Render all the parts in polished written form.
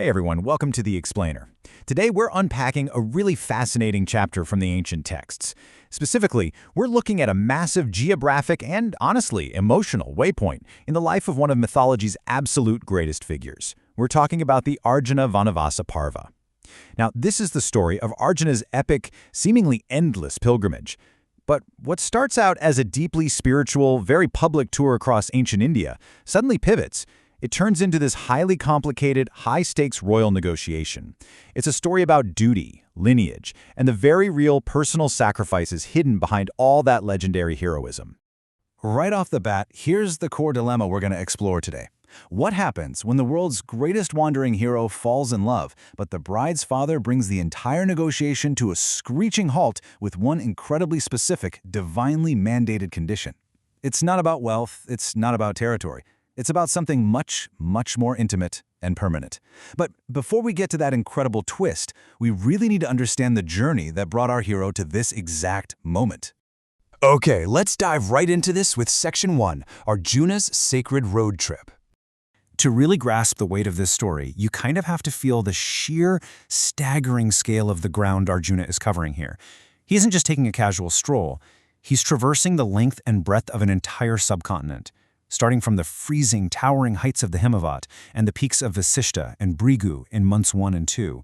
Hey everyone, welcome to The Explainer. Today we're unpacking a really fascinating chapter from the ancient texts. Specifically, we're looking at a massive geographic and, honestly, emotional waypoint in the life of one of mythology's absolute greatest figures. We're talking about the Arjuna-vanavasa Parva. Now, this is the story of Arjuna's epic, seemingly endless pilgrimage. But what starts out as a deeply spiritual, very public tour across ancient India suddenly pivots. It turns into this highly complicated, high-stakes royal negotiation. It's a story about duty, lineage, and the very real personal sacrifices hidden behind all that legendary heroism. Right off the bat, here's the core dilemma we're going to explore today. What happens when the world's greatest wandering hero falls in love, but the bride's father brings the entire negotiation to a screeching halt with one incredibly specific, divinely mandated condition? It's not about wealth, it's not about territory. It's about something much, much more intimate and permanent. But before we get to that incredible twist, we really need to understand the journey that brought our hero to this exact moment. Okay, let's dive right into this with Section 1, Arjuna's Sacred Road Trip. To really grasp the weight of this story, you kind of have to feel the sheer, staggering scale of the ground Arjuna is covering here. He isn't just taking a casual stroll, he's traversing the length and breadth of an entire subcontinent. Starting from the freezing, towering heights of the Himavat and the peaks of Vasishta and Brigu in months 1 and 2,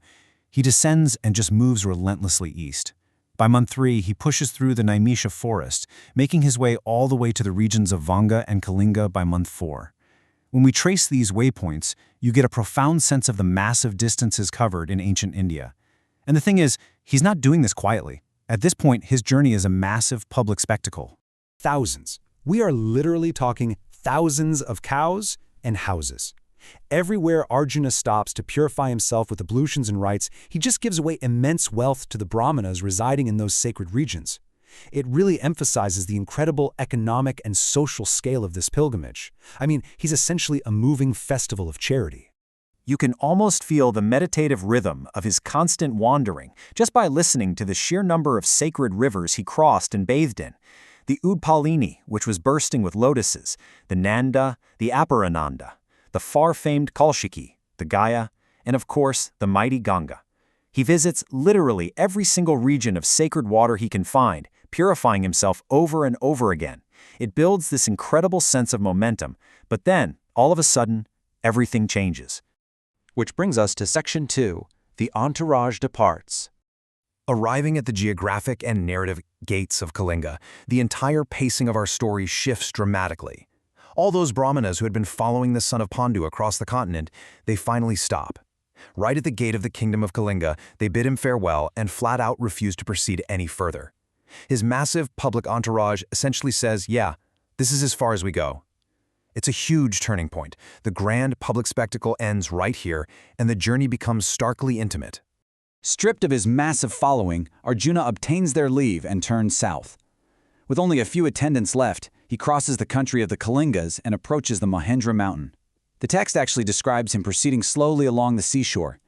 he descends and just moves relentlessly east. By month 3, he pushes through the Naimisha forest, making his way all the way to the regions of Vanga and Kalinga by month 4. When we trace these waypoints, you get a profound sense of the massive distances covered in ancient India. And the thing is, he's not doing this quietly. At this point, his journey is a massive public spectacle. Thousands. We are literally talking thousands of cows and houses. Everywhere Arjuna stops to purify himself with ablutions and rites, he just gives away immense wealth to the Brahmanas residing in those sacred regions. It really emphasizes the incredible economic and social scale of this pilgrimage. I mean, he's essentially a moving festival of charity. You can almost feel the meditative rhythm of his constant wandering just by listening to the sheer number of sacred rivers he crossed and bathed in. The Udpalini, which was bursting with lotuses, the Nanda, the Aparananda, the far-famed Kalshiki, the Gaya, and of course, the mighty Ganga. He visits literally every single region of sacred water he can find, purifying himself over and over again. It builds this incredible sense of momentum, but then, all of a sudden, everything changes. Which brings us to Section 2, The Entourage Departs. Arriving at the geographic and narrative gates of Kalinga, the entire pacing of our story shifts dramatically. All those Brahmanas who had been following the son of Pandu across the continent, they finally stop. Right at the gate of the kingdom of Kalinga, they bid him farewell and flat out refuse to proceed any further. His massive public entourage essentially says, yeah, this is as far as we go. It's a huge turning point. The grand public spectacle ends right here, and the journey becomes starkly intimate. Stripped of his massive following, Arjuna obtains their leave and turns south. With only a few attendants left, he crosses the country of the Kalingas and approaches the Mahendra mountain. The text actually describes him proceeding slowly along the seashore.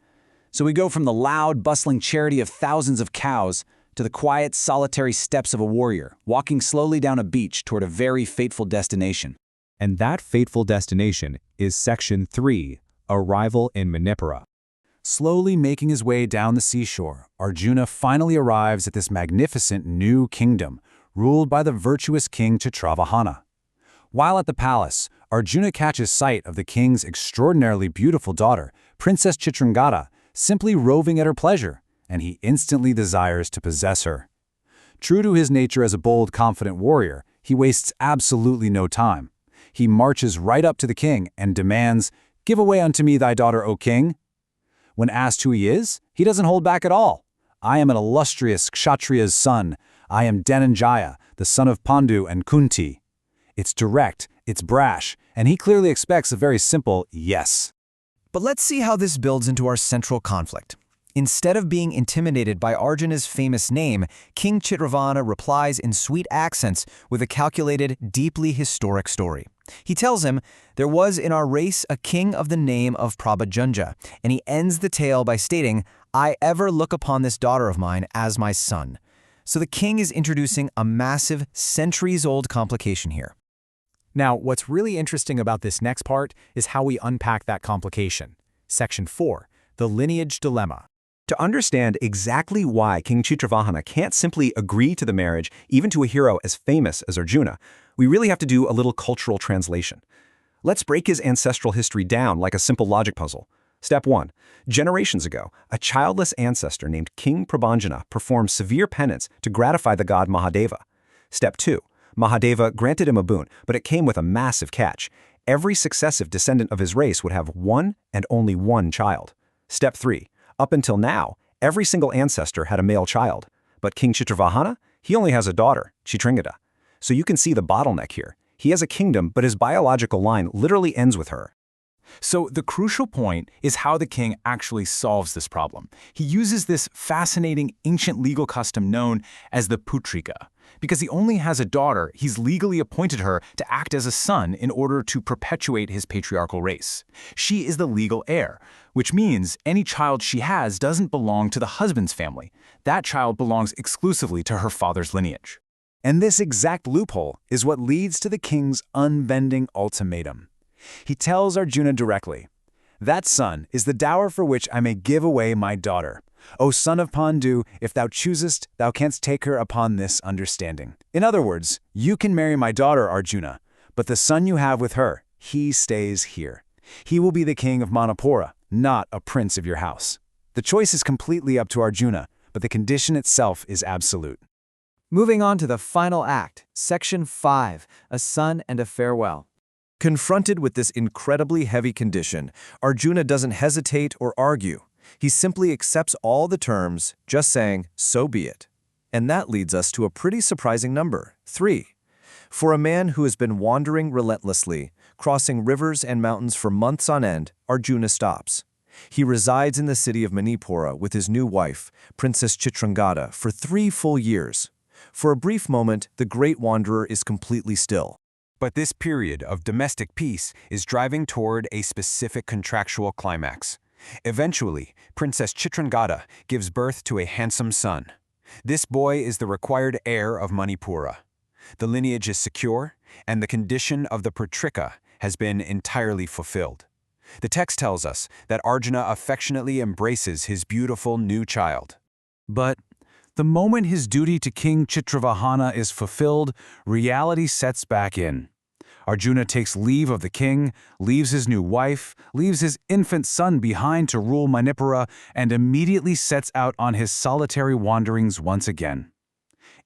So we go from the loud, bustling charity of thousands of cows to the quiet, solitary steps of a warrior, walking slowly down a beach toward a very fateful destination. And that fateful destination is Section 3, Arrival in Manipura. Slowly making his way down the seashore, Arjuna finally arrives at this magnificent new kingdom, ruled by the virtuous King Chitravahana. While at the palace, Arjuna catches sight of the king's extraordinarily beautiful daughter, Princess Chitrangada, simply roving at her pleasure, and he instantly desires to possess her. True to his nature as a bold, confident warrior, he wastes absolutely no time. He marches right up to the king and demands, "Give away unto me thy daughter, O king." When asked who he is, he doesn't hold back at all. "I am an illustrious Kshatriya's son. I am Dhananjaya, the son of Pandu and Kunti." It's direct, it's brash, and he clearly expects a very simple yes. But let's see how this builds into our central conflict. Instead of being intimidated by Arjuna's famous name, King Chitravahana replies in sweet accents with a calculated, deeply historic story. He tells him, "There was in our race a king of the name of Prabhajanja," and he ends the tale by stating, "I ever look upon this daughter of mine as my son." So the king is introducing a massive, centuries-old complication here. Now, what's really interesting about this next part is how we unpack that complication. Section 4, The lineage dilemma. To understand exactly why King Chitravahana can't simply agree to the marriage, even to a hero as famous as Arjuna, we really have to do a little cultural translation. Let's break his ancestral history down like a simple logic puzzle. Step 1. Generations ago, a childless ancestor named King Prabhanjana performed severe penance to gratify the god Mahadeva. Step 2. Mahadeva granted him a boon, but it came with a massive catch. Every successive descendant of his race would have one and only one child. Step 3. Up until now, every single ancestor had a male child. But King Chitravahana, he only has a daughter, Chitrangada. So you can see the bottleneck here. He has a kingdom, but his biological line literally ends with her. So the crucial point is how the king actually solves this problem. He uses this fascinating ancient legal custom known as the Putrika. Because he only has a daughter, he's legally appointed her to act as a son in order to perpetuate his patriarchal race. She is the legal heir, which means any child she has doesn't belong to the husband's family. That child belongs exclusively to her father's lineage. And this exact loophole is what leads to the king's unbending ultimatum. He tells Arjuna directly, "That son is the dower for which I may give away my daughter. O son of Pandu, if thou choosest, thou canst take her upon this understanding." In other words, you can marry my daughter, Arjuna, but the son you have with her, he stays here. He will be the king of Manipura, not a prince of your house. The choice is completely up to Arjuna, but the condition itself is absolute. Moving on to the final act, Section 5, A Son and a Farewell. Confronted with this incredibly heavy condition, Arjuna doesn't hesitate or argue. He simply accepts all the terms, just saying, so be it. And that leads us to a pretty surprising number, 3. For a man who has been wandering relentlessly, crossing rivers and mountains for months on end, Arjuna stops. He resides in the city of Manipura with his new wife, Princess Chitrangada, for 3 full years. For a brief moment, the great wanderer is completely still. But this period of domestic peace is driving toward a specific contractual climax. Eventually, Princess Chitrangada gives birth to a handsome son. This boy is the required heir of Manipura. The lineage is secure, and the condition of the Putrika has been entirely fulfilled. The text tells us that Arjuna affectionately embraces his beautiful new child. But the moment his duty to King Chitravahana is fulfilled, reality sets back in. Arjuna takes leave of the king, leaves his new wife, leaves his infant son behind to rule Manipura, and immediately sets out on his solitary wanderings once again.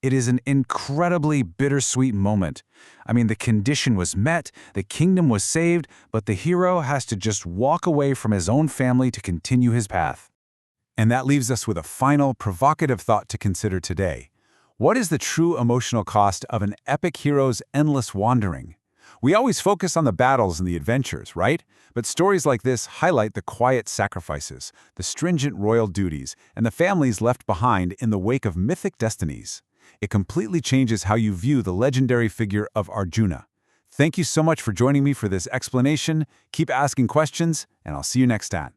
It is an incredibly bittersweet moment. I mean, the condition was met, the kingdom was saved, but the hero has to just walk away from his own family to continue his path. And that leaves us with a final, provocative thought to consider today. What is the true emotional cost of an epic hero's endless wandering? We always focus on the battles and the adventures, right? But stories like this highlight the quiet sacrifices, the stringent royal duties, and the families left behind in the wake of mythic destinies. It completely changes how you view the legendary figure of Arjuna. Thank you so much for joining me for this explanation. Keep asking questions, and I'll see you next time.